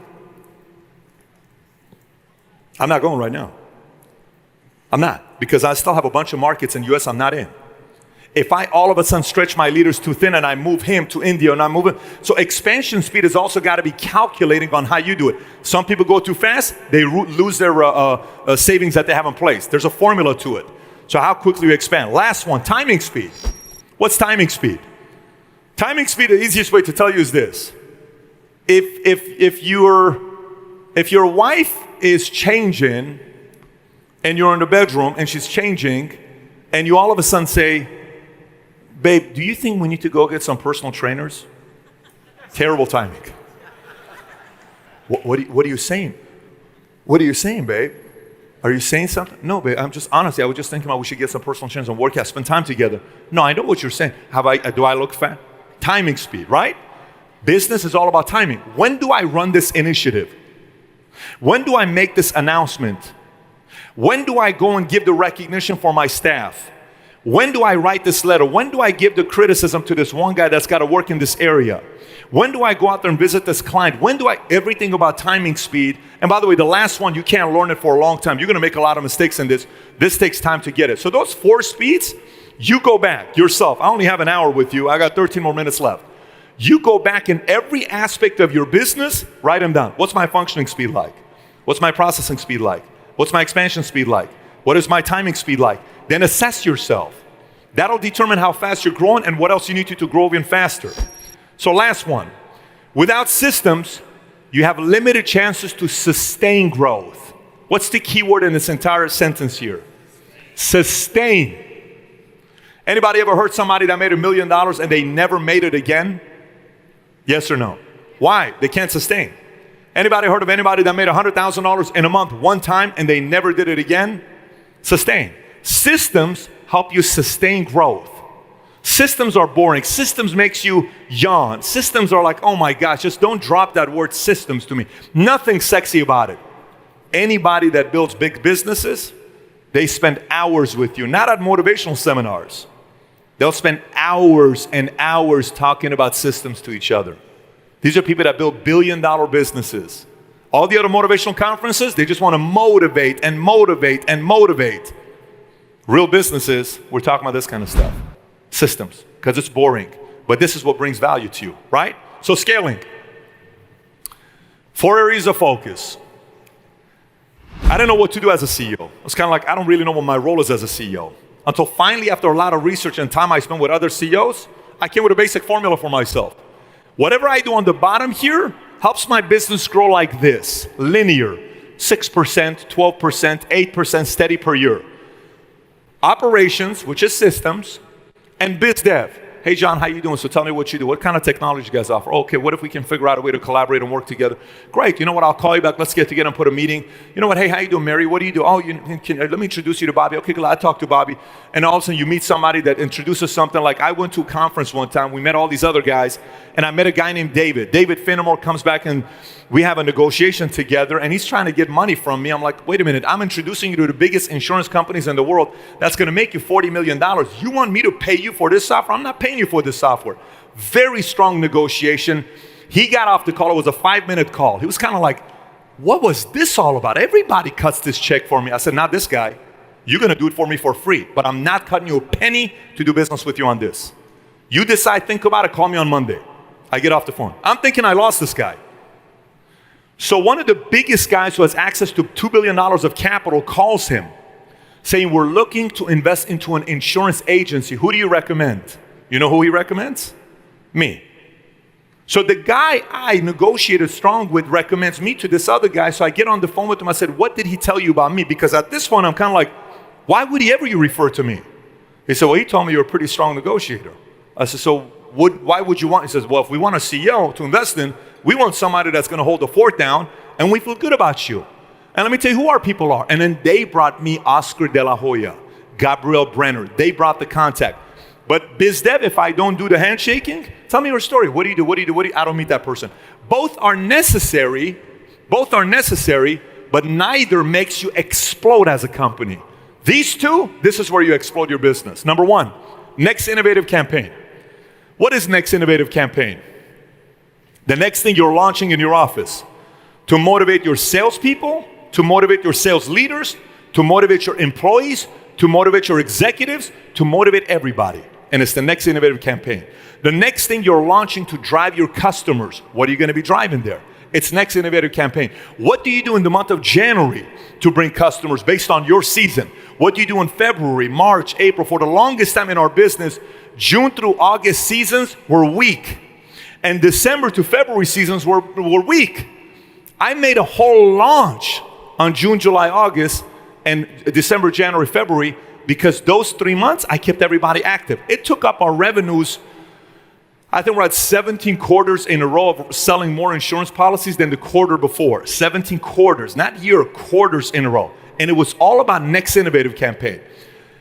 I'm not going right now. I'm not, because I still have a bunch of markets in the US I'm not in. If I all of a sudden stretch my leaders too thin and I move him to India and I'm moving, so expansion speed has also got to be calculating on how you do it. Some people go too fast, they lose their savings that they have in place. There's a formula to it. So how quickly you expand. Last one, timing speed. What's timing speed? Timing speed, the easiest way to tell you is this. If your wife is changing and you're in the bedroom and she's changing and you all of a sudden say, babe, do you think we need to go get some personal trainers? Terrible timing. What are you saying? What are you saying, babe? Are you saying something? No, babe, I was just thinking about we should get some personal trainers and work out, spend time together. No, I know what you're saying. Do I look fat? Timing speed, right? Business is all about timing. When do I run this initiative? When do I make this announcement? When do I go and give the recognition for my staff? When do I write this letter? When do I give the criticism to this one guy that's got to work in this area? When do I go out there and visit this client? Everything about timing speed. And by the way, the last one, you can't learn it for a long time. You're going to make a lot of mistakes in this. This takes time to get it. So those 4 speeds, you go back yourself. I only have an hour with you. I got 13 more minutes left. You go back in every aspect of your business, write them down. What's my functioning speed like? What's my processing speed like? What's my expansion speed like? What is my timing speed like? Then assess yourself. That'll determine how fast you're growing and what else you need to grow even faster. So last one, without systems, you have limited chances to sustain growth. What's the key word in this entire sentence here? Sustain. Anybody ever heard somebody that made $1 million and they never made it again? Yes or no? Why? They can't sustain. Anybody heard of anybody that made $100,000 in a month one time and they never did it again? Sustain. Systems help you sustain growth. Systems are boring. Systems makes you yawn. Systems are like, oh my gosh, just don't drop that word systems to me. Nothing sexy about it. Anybody that builds big businesses, they spend hours with you, not at motivational seminars. They'll spend hours and hours talking about systems to each other. These are people that build billion-dollar businesses. All the other motivational conferences, they just want to motivate and motivate and motivate. Real businesses, we're talking about this kind of stuff. Systems, because it's boring. But this is what brings value to you, right? So scaling. 4 areas of focus. I didn't know what to do as a CEO. It's kind of like, I don't really know what my role is as a CEO. Until finally, after a lot of research and time I spent with other CEOs, I came with a basic formula for myself. Whatever I do on the bottom here helps my business grow like this, linear, 6%, 12%, 8% steady per year. Operations, which is systems, and biz dev, Hey, John, how you doing? So tell me what you do. What kind of technology you guys offer? Okay, what if we can figure out a way to collaborate and work together? Great. You know what? I'll call you back. Let's get together and put a meeting. You know what? Hey, how you doing, Mary? What do you do? Oh, let me introduce you to Bobby. Okay, glad I talked to Bobby. And all of a sudden you meet somebody that introduces something. Like I went to a conference one time. We met all these other guys. And I met a guy named David. David Finnemore comes back and we have a negotiation together. And he's trying to get money from me. I'm like, wait a minute. I'm introducing you to the biggest insurance companies in the world. That's going to make you $40 million. You want me to pay you for this software? I'm not paying you for this software. Very strong negotiation. He got off the call. It was a 5-minute call. He was kind of like, what was this all about? Everybody cuts this check for me. I said, not this guy. You're going to do it for me for free. But I'm not cutting you a penny to do business with you on this. You decide, think about it, call me on Monday. I get off the phone. I'm thinking I lost this guy. So one of the biggest guys who has access to $2 billion of capital calls him saying, we're looking to invest into an insurance agency. Who do you recommend? You know who he recommends? Me. So the guy I negotiated strong with recommends me to this other guy. So I get on the phone with him. I said, what did he tell you about me? Because at this point, I'm kind of like, why would he ever refer to me? He said, well, he told me you're a pretty strong negotiator. I said, so why would you want? He says, well, if we want a CEO to invest in, we want somebody that's going to hold the fort down, and we feel good about you. And let me tell you who our people are. And then they brought me Oscar De La Hoya, Gabriel Brenner. They brought the contact. But BizDev, if I don't do the handshaking, tell me your story. What do you do? What do you do? I don't meet that person. Both are necessary, but neither makes you explode as a company. These two, this is where you explode your business. Number one, next innovative campaign. What is next innovative campaign? The next thing you're launching in your office to motivate your salespeople, to motivate your sales leaders, to motivate your employees, to motivate your executives, to motivate everybody. And it's the next innovative campaign. The next thing you're launching to drive your customers. What are you going to be driving there? It's next innovative campaign. What do you do in the month of January to bring customers based on your season? What do you do in February, March, April? For the longest time in our business, June through August seasons were weak. And December to February seasons were weak. I made a whole launch on June, July, August, and December, January, February, because those 3 months, I kept everybody active. It took up our revenues. I think we're at 17 quarters in a row of selling more insurance policies than the quarter before. 17 quarters, not year, quarters in a row. And it was all about next innovative campaign.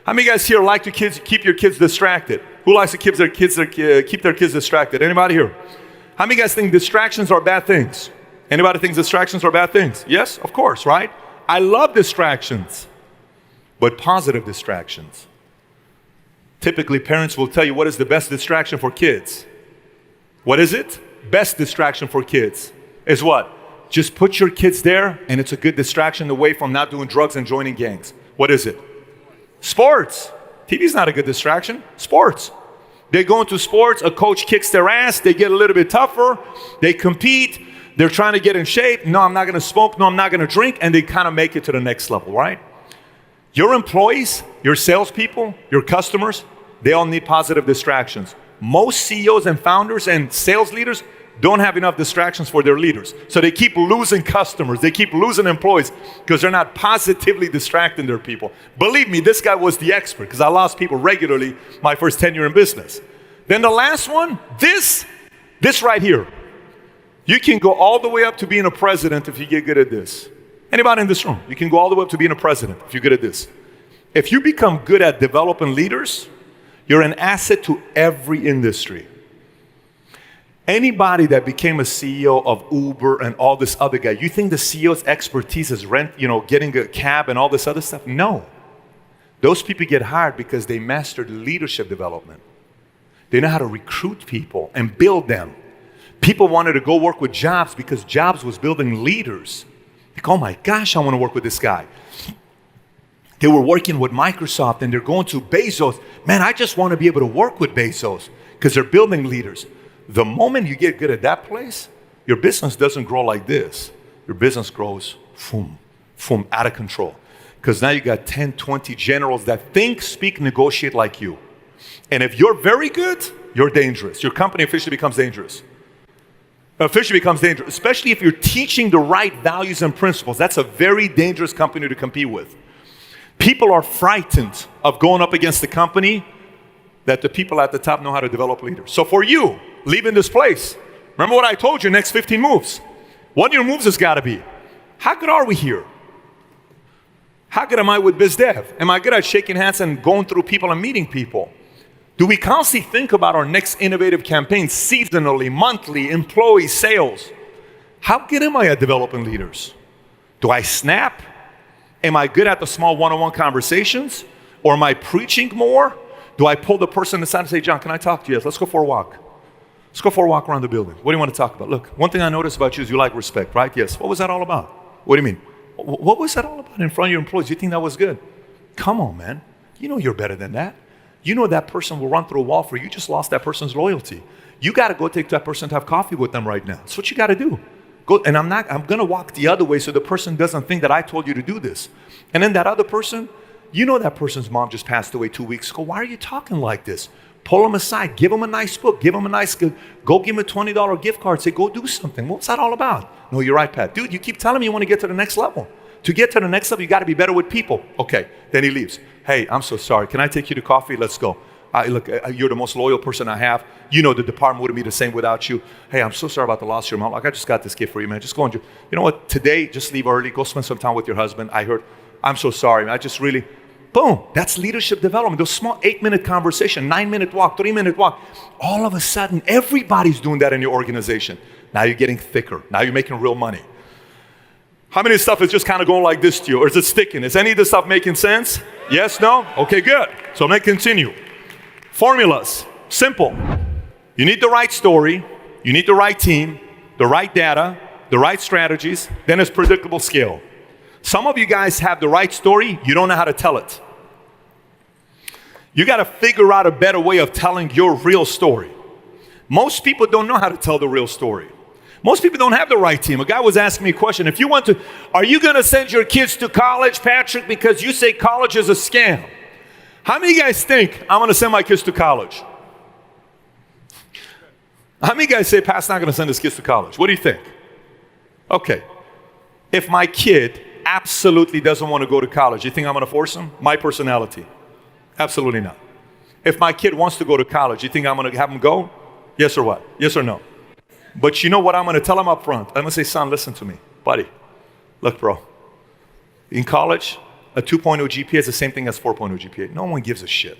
How many guys here like to keep your kids distracted? Who likes to keep their kids distracted? Anybody here? How many guys think distractions are bad things? Anybody thinks distractions are bad things? Yes, of course, right? I love distractions, but positive distractions. Typically, parents will tell you what is the best distraction for kids. What is it? Best distraction for kids is what? Just put your kids there, and it's a good distraction away from not doing drugs and joining gangs. What is it? Sports. TV's not a good distraction. Sports. They go into sports, a coach kicks their ass, they get a little bit tougher, they compete, they're trying to get in shape. No, I'm not going to smoke. No, I'm not going to drink. And they kind of make it to the next level, right? Your employees, your salespeople, your customers, they all need positive distractions. Most CEOs and founders and sales leaders don't have enough distractions for their leaders. So they keep losing customers. They keep losing employees because they're not positively distracting their people. Believe me, this guy was the expert because I lost people regularly my first 10 years in business. Then the last one, this right here. You can go all the way up to being a president if you get good at this. Anybody in this room, you can go all the way up to being a president if you're good at this. If you become good at developing leaders, you're an asset to every industry. Anybody that became a CEO of Uber and all this other guy, you think the CEO's expertise is getting a cab and all this other stuff? No. Those people get hired because they mastered leadership development. They know how to recruit people and build them. People wanted to go work with Jobs because Jobs was building leaders. Like, oh my gosh, I want to work with this guy. They were working with Microsoft and they're going to Bezos. Man, I just want to be able to work with Bezos because they're building leaders. The moment you get good at that place, your business doesn't grow like this. Your business grows out of control. Because now you got 10, 20 generals that think, speak, negotiate like you. And if you're very good, you're dangerous. Your company officially becomes dangerous. Especially if you're teaching the right values and principles. That's a very dangerous company to compete with. People are frightened of going up against the company that the people at the top know how to develop leaders. So for you, leaving this place, remember what I told you, next 15 moves. One of your moves has got to be, how good are we here? How good am I with biz dev? Am I good at shaking hands and going through people and meeting people? Do we constantly think about our next innovative campaign seasonally, monthly, employee sales? How good am I at developing leaders? Do I snap? Am I good at the small one-on-one conversations? Or am I preaching more? Do I pull the person aside and say, John, can I talk to you? Yes, let's go for a walk. Let's go for a walk around the building. What do you want to talk about? Look, one thing I noticed about you is you like respect, right? Yes. What was that all about? What do you mean? What was that all about in front of your employees? You think that was good? Come on, man. You know you're better than that. You know that person will run through a wall for you. You just lost that person's loyalty. You got to go take that person to have coffee with them right now. That's what you got to do. Go, and I'm going to walk the other way so the person doesn't think that I told you to do this. And then that other person, you know that person's mom just passed away 2 weeks ago. Why are you talking like this? Pull them aside. Give them a nice book. Give them a nice, go give them a $20 gift card. Say, go do something. What's that all about? No, you're right, Pat. Dude, you keep telling me you want to get to the next level. To get to the next level, you got to be better with people. Okay, then he leaves. Hey, I'm so sorry. Can I take you to coffee? Let's go. Look, you're the most loyal person I have. You know the department wouldn't be the same without you. Hey, I'm so sorry about the loss of your mom. Like, I just got this gift for you, man. Just go and you know what? Today, just leave early. Go spend some time with your husband. I'm so sorry, man. I just really, boom. That's leadership development. Those small 8-minute conversation, 9-minute walk, 3-minute walk. All of a sudden, everybody's doing that in your organization. Now you're getting thicker. Now you're making real money. How many stuff is just kind of going like this to you? Or is it sticking? Is any of this stuff making sense? Yes, no? Okay, good. So let me continue. Formulas, simple. You need the right story, you need the right team, the right data, the right strategies, then it's predictable scale. Some of you guys have the right story, you don't know how to tell it. You got to figure out a better way of telling your real story. Most people don't know how to tell the real story. Most people don't have the right team. A guy was asking me a question. Are you going to send your kids to college, Patrick, because you say college is a scam? How many of you guys think I'm going to send my kids to college? How many of you guys say, Pat's not going to send his kids to college? What do you think? Okay. If my kid absolutely doesn't want to go to college, you think I'm going to force him? My personality. Absolutely not. If my kid wants to go to college, you think I'm going to have him go? Yes or what? Yes or no? But you know what I'm going to tell him up front? I'm going to say, son, listen to me. Buddy, look, bro. In college, a 2.0 GPA is the same thing as 4.0 GPA. No one gives a shit.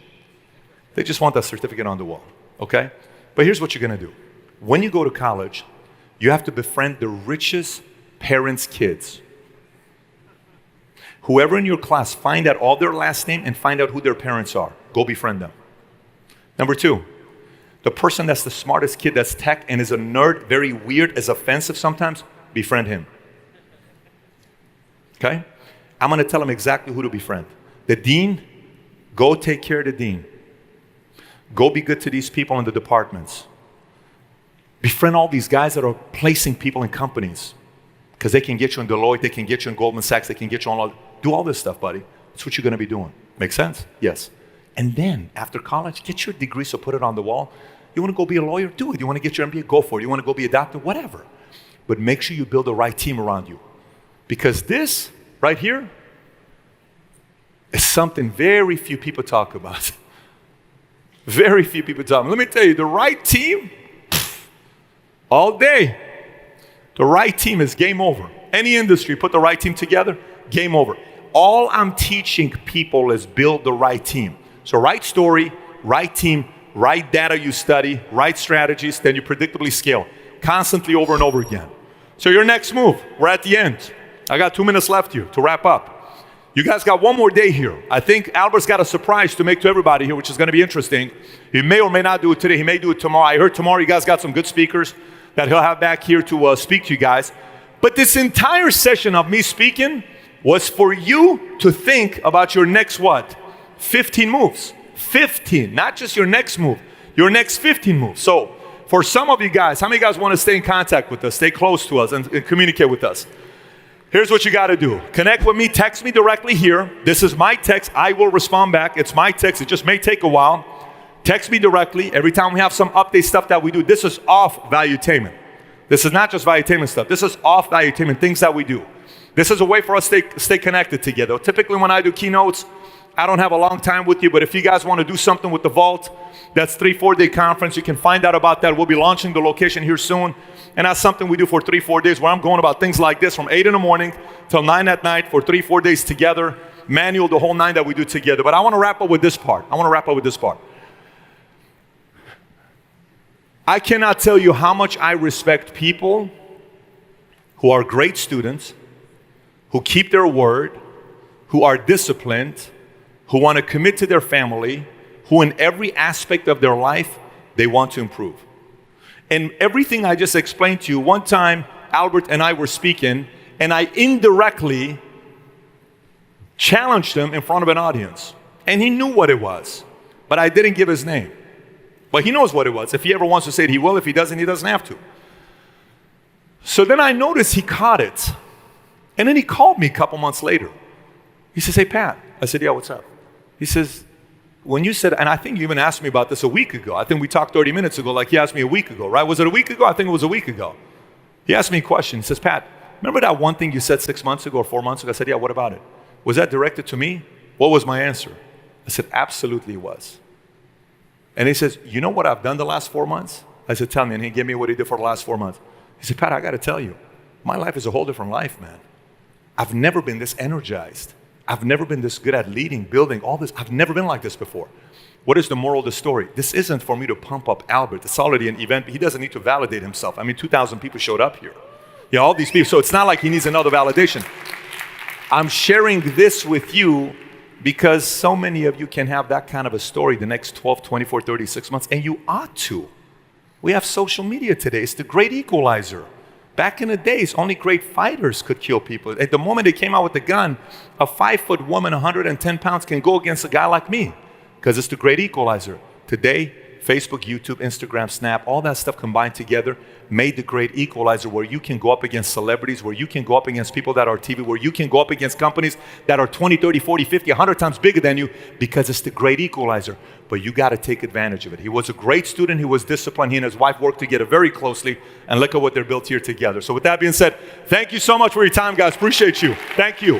They just want that certificate on the wall, okay? But here's what you're going to do. When you go to college, you have to befriend the richest parents' kids. Whoever in your class, find out all their last name and find out who their parents are. Go befriend them. Number 2, the person that's the smartest kid, that's tech and is a nerd, very weird, is offensive sometimes, befriend him. Okay? I'm going to tell him exactly who to befriend. The dean, go take care of the dean. Go be good to these people in the departments. Befriend all these guys that are placing people in companies. Because they can get you in Deloitte, they can get you in Goldman Sachs, they can get you on do all this stuff, buddy. That's what you're going to be doing. Make sense? Yes. And then, after college, get your degree, so put it on the wall. You want to go be a lawyer? Do it. You want to get your MBA? Go for it. You want to go be a doctor? Whatever. But make sure you build the right team around you. Because this, right here, is something very few people talk about. Very few people talk about. Let me tell you, the right team, all day, the right team is game over. Any industry, put the right team together, game over. All I'm teaching people is build the right team. So right story, right team, right data you study, right strategies, then you predictably scale. Constantly over and over again. So your next move, we're at the end. I got 2 minutes left here to wrap up. You guys got one more day here. I think Albert's got a surprise to make to everybody here, which is going to be interesting. He may or may not do it today. He may do it tomorrow. I heard tomorrow you guys got some good speakers that he'll have back here to speak to you guys. But this entire session of me speaking was for you to think about your next what? 15 moves. 15, not just your next move, your next 15 moves. So for some of you guys, how many of you guys want to stay in contact with us, stay close to us and communicate with us? Here's what you got to do. Connect with me, text me directly here. This is my text. I will respond back. It's my text. It just may take a while. Text me directly. Every time we have some update stuff that we do, this is off valuetainment. This is not just valuetainment stuff. This is off valuetainment, things that we do. This is a way for us to stay connected together. Typically when I do keynotes, I don't have a long time with you, but if you guys want to do something with the vault, that's 3-4 day conference. You can find out about that. We'll be launching the location here soon. And that's something we do for 3-4 days where I'm going about things like this from 8 in the morning till 9 at night for 3-4 days together. Manual, the whole 9 that we do together. But I want to wrap up with this part. I cannot tell you how much I respect people who are great students, who keep their word, who are disciplined, who want to commit to their family, who in every aspect of their life, they want to improve. And everything I just explained to you, one time Albert and I were speaking, and I indirectly challenged him in front of an audience. And he knew what it was, but I didn't give his name. But he knows what it was. If he ever wants to say it, he will. If he doesn't have to. So then I noticed he caught it. And then he called me a couple months later. He says, "Hey, Pat." I said, "Yeah, what's up?" He says, "When you said," and I think you even asked me about this a week ago. I think we talked 30 minutes ago, like he asked me a week ago, right? Was it a week ago? I think it was a week ago. He asked me a question. He says, "Pat, remember that one thing you said 6 months ago or 4 months ago?" I said, "Yeah, what about it? Was that directed to me?" What was my answer? I said, "Absolutely it was." And he says, "You know what I've done the last 4 months?" I said, "Tell me." And he gave me what he did for the last 4 months. He said, "Pat, I got to tell you, my life is a whole different life, man. I've never been this energized. I've never been this good at leading, building, all this. I've never been like this before." What is the moral of the story? This isn't for me to pump up Albert. It's already an event. He doesn't need to validate himself. I mean, 2,000 people showed up here. Yeah, all these people. So it's not like he needs another validation. I'm sharing this with you because so many of you can have that kind of a story the next 12, 24, 36 months, and you ought to. We have social media today. It's the great equalizer. Back in the days, only great fighters could kill people. At the moment they came out with the gun, a 5-foot woman, 110 pounds, can go against a guy like me because it's the great equalizer. Today, Facebook, YouTube, Instagram, Snap, all that stuff combined together made the great equalizer where you can go up against celebrities, where you can go up against people that are TV, where you can go up against companies that are 20, 30, 40, 50, 100 times bigger than you because it's the great equalizer. But you got to take advantage of it. He was a great student. He was disciplined. He and his wife worked together very closely, and look at what they're built here together. So with that being said, thank you so much for your time, guys. Appreciate you. Thank you.